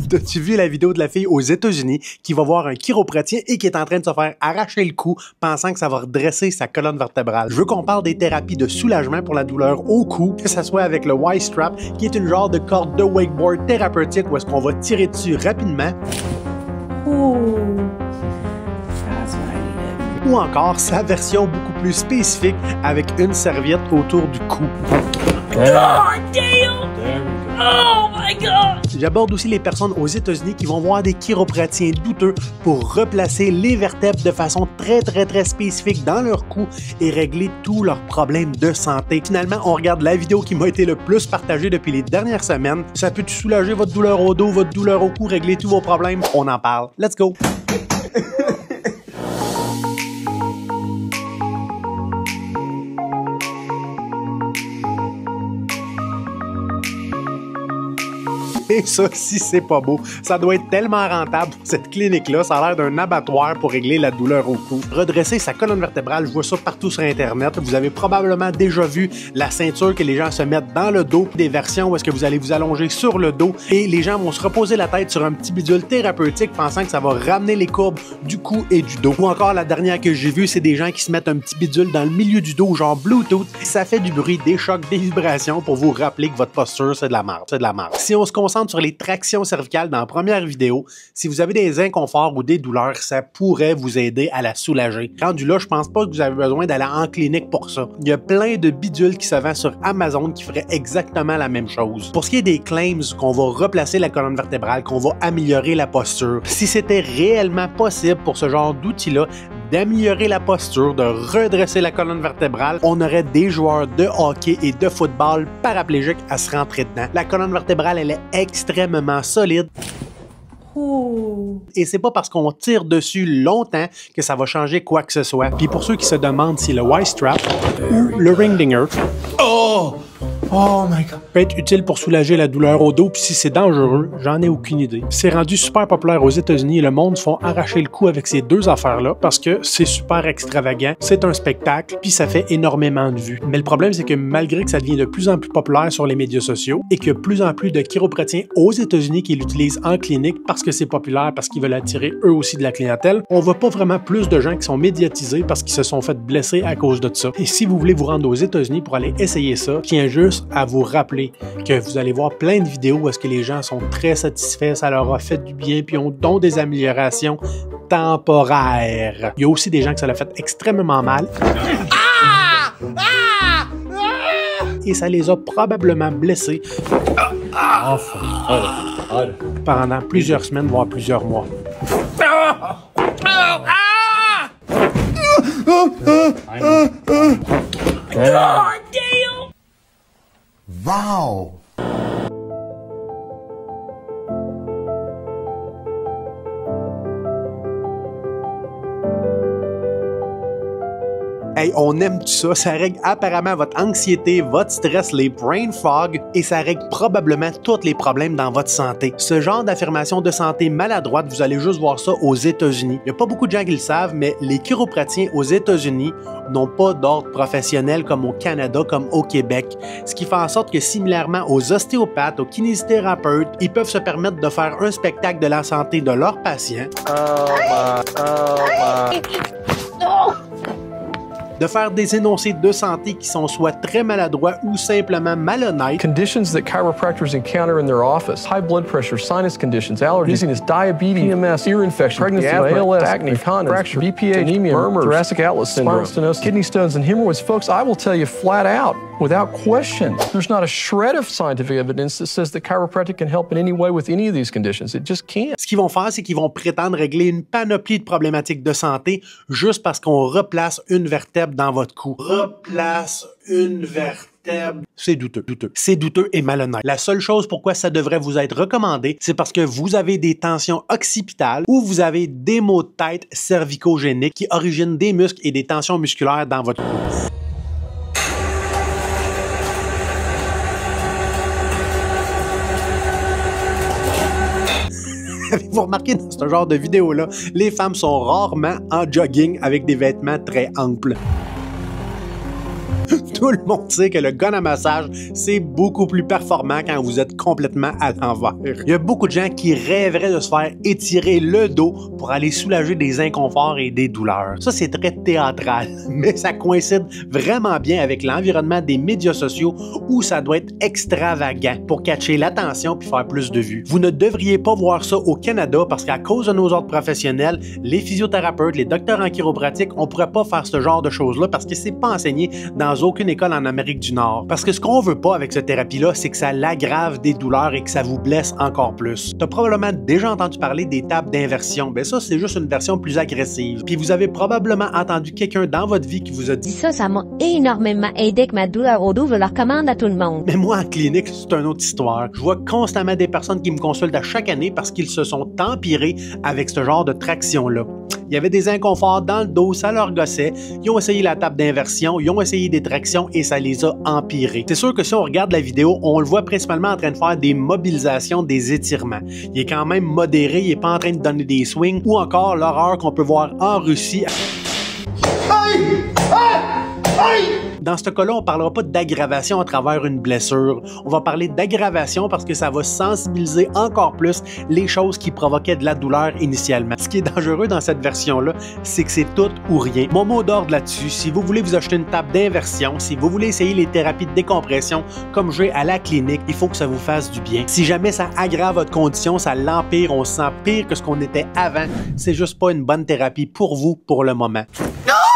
T'as-tu vu la vidéo de la fille aux États-Unis qui va voir un chiropratien et qui est en train de se faire arracher le cou pensant que ça va redresser sa colonne vertébrale? Je veux qu'on parle des thérapies de soulagement pour la douleur au cou, que ce soit avec le Y-strap, qui est une genre de corde de wakeboard thérapeutique où est-ce qu'on va tirer dessus rapidement. Ou encore sa version beaucoup plus spécifique avec une serviette autour du cou. God damn! Oh my God! J'aborde aussi les personnes aux États-Unis qui vont voir des chiropratiens douteux pour replacer les vertèbres de façon très spécifique dans leur cou et régler tous leurs problèmes de santé. Finalement, on regarde la vidéo qui m'a été le plus partagée depuis les dernières semaines. Ça peut soulager votre douleur au dos, votre douleur au cou, régler tous vos problèmes? On en parle. Let's go! Et ça, si c'est pas beau, ça doit être tellement rentable pour cette clinique-là. Ça a l'air d'un abattoir pour régler la douleur au cou. Redresser sa colonne vertébrale, je vois ça partout sur Internet. Vous avez probablement déjà vu la ceinture que les gens se mettent dans le dos, des versions où est-ce que vous allez vous allonger sur le dos et les gens vont se reposer la tête sur un petit bidule thérapeutique pensant que ça va ramener les courbes du cou et du dos. Ou encore, la dernière que j'ai vue, c'est des gens qui se mettent un petit bidule dans le milieu du dos, genre Bluetooth. Ça fait du bruit, des chocs, des vibrations pour vous rappeler que votre posture, c'est de la merde. C'est de la merde. Si on se concentre sur les tractions cervicales dans la première vidéo, si vous avez des inconforts ou des douleurs, ça pourrait vous aider à la soulager. Rendu là, je pense pas que vous avez besoin d'aller en clinique pour ça. Il y a plein de bidules qui se vendent sur Amazon qui feraient exactement la même chose. Pour ce qui est des claims qu'on va replacer la colonne vertébrale, qu'on va améliorer la posture, si c'était réellement possible pour ce genre d'outil-là d'améliorer la posture, de redresser la colonne vertébrale, on aurait des joueurs de hockey et de football paraplégiques à se rentrer dedans. La colonne vertébrale, elle est extrêmement solide. Et c'est pas parce qu'on tire dessus longtemps que ça va changer quoi que ce soit. Puis pour ceux qui se demandent si le Y-strap ou le ringdinger my God, peut être utile pour soulager la douleur au dos, puis si c'est dangereux, j'en ai aucune idée. C'est rendu super populaire aux États-Unis et le monde se font arracher le cou avec ces deux affaires-là parce que c'est super extravagant, c'est un spectacle, puis ça fait énormément de vues. Mais le problème, c'est que malgré que ça devient de plus en plus populaire sur les médias sociaux et qu'il y a de plus en plus de chiropratiens aux États-Unis qui l'utilisent en clinique parce que c'est populaire, parce qu'ils veulent attirer eux aussi de la clientèle, on voit pas vraiment plus de gens qui sont médiatisés parce qu'ils se sont fait blesser à cause de ça. Et si vous voulez vous rendre aux États-Unis pour aller essayer ça, je tiens juste à vous rappeler que vous allez voir plein de vidéos où est-ce que les gens sont très satisfaits, ça leur a fait du bien, puis ont des améliorations temporaires. Il y a aussi des gens que ça leur fait extrêmement mal. Et ça les a probablement blessés pendant plusieurs semaines, voire plusieurs mois. God damn! Wow! Hey, on aime tout ça, ça règle apparemment votre anxiété, votre stress, les brain fog et ça règle probablement tous les problèmes dans votre santé. Ce genre d'affirmation de santé maladroite, vous allez juste voir ça aux États-Unis. Il n'y a pas beaucoup de gens qui le savent, mais les chiropratiens aux États-Unis n'ont pas d'ordre professionnel comme au Canada, comme au Québec. Ce qui fait en sorte que similairement aux ostéopathes, aux kinésithérapeutes, ils peuvent se permettre de faire un spectacle de la santé de leurs patients. De faire des énoncés de santé qui sont soit très maladroits ou simplement malhonnêtes. Conditions that chiropractors encounter in their office: high blood pressure, sinus conditions, allergies, diabetes, PMS, ear infection, pregnancy, ALS, acne, incontinence, fracture, BPH, anemia, murmurs, thoracic outlet syndrome, spinal stenosis, kidney stones, and hemorrhoids. Folks, I will tell you flat out, without question, there's not a shred of scientific evidence that says that chiropractic can help in any way with any of these conditions. It just can't. Ce qu'ils vont faire, c'est qu'ils vont prétendre régler une panoplie de problématiques de santé juste parce qu'on replace une vertèbre dans votre cou. Replace une vertèbre. C'est douteux. C'est douteux et malhonnête. La seule chose pourquoi ça devrait vous être recommandé, c'est parce que vous avez des tensions occipitales ou vous avez des maux de tête cervicogéniques qui originent des muscles et des tensions musculaires dans votre cou. Avez-vous remarqué dans ce genre de vidéo-là, les femmes sont rarement en jogging avec des vêtements très amples. Tout le monde sait que le gun à massage, c'est beaucoup plus performant quand vous êtes complètement à l'envers. Il y a beaucoup de gens qui rêveraient de se faire étirer le dos pour aller soulager des inconforts et des douleurs. Ça, c'est très théâtral, mais ça coïncide vraiment bien avec l'environnement des médias sociaux où ça doit être extravagant pour catcher l'attention puis faire plus de vues. Vous ne devriez pas voir ça au Canada parce qu'à cause de nos ordres professionnels, les physiothérapeutes, les docteurs en chiropratique, on pourrait pas faire ce genre de choses-là parce que c'est pas enseigné dans aucune école en Amérique du Nord. Parce que ce qu'on veut pas avec cette thérapie-là, c'est que ça l'aggrave des douleurs et que ça vous blesse encore plus. Tu as probablement déjà entendu parler des tables d'inversion. Ben ça, c'est juste une version plus agressive. Puis vous avez probablement entendu quelqu'un dans votre vie qui vous a dit ça m'a énormément aidé que ma douleur au dos, je le recommande à tout le monde. Mais moi, en clinique, c'est une autre histoire. Je vois constamment des personnes qui me consultent à chaque année parce qu'ils se sont empirés avec ce genre de traction-là. Il y avait des inconforts dans le dos, ça leur gossait. Ils ont essayé la table d'inversion, ils ont essayé des tractions et ça les a empirés. C'est sûr que si on regarde la vidéo, on le voit principalement en train de faire des mobilisations, des étirements. Il est quand même modéré, il n'est pas en train de donner des swings ou encore l'horreur qu'on peut voir en Russie. Dans ce cas-là, on ne parlera pas d'aggravation à travers une blessure. On va parler d'aggravation parce que ça va sensibiliser encore plus les choses qui provoquaient de la douleur initialement. Ce qui est dangereux dans cette version-là, c'est que c'est tout ou rien. Mon mot d'ordre là-dessus, si vous voulez vous acheter une table d'inversion, si vous voulez essayer les thérapies de décompression comme j'ai à la clinique, il faut que ça vous fasse du bien. Si jamais ça aggrave votre condition, ça l'empire, on se sent pire que ce qu'on était avant, c'est juste pas une bonne thérapie pour vous pour le moment. No!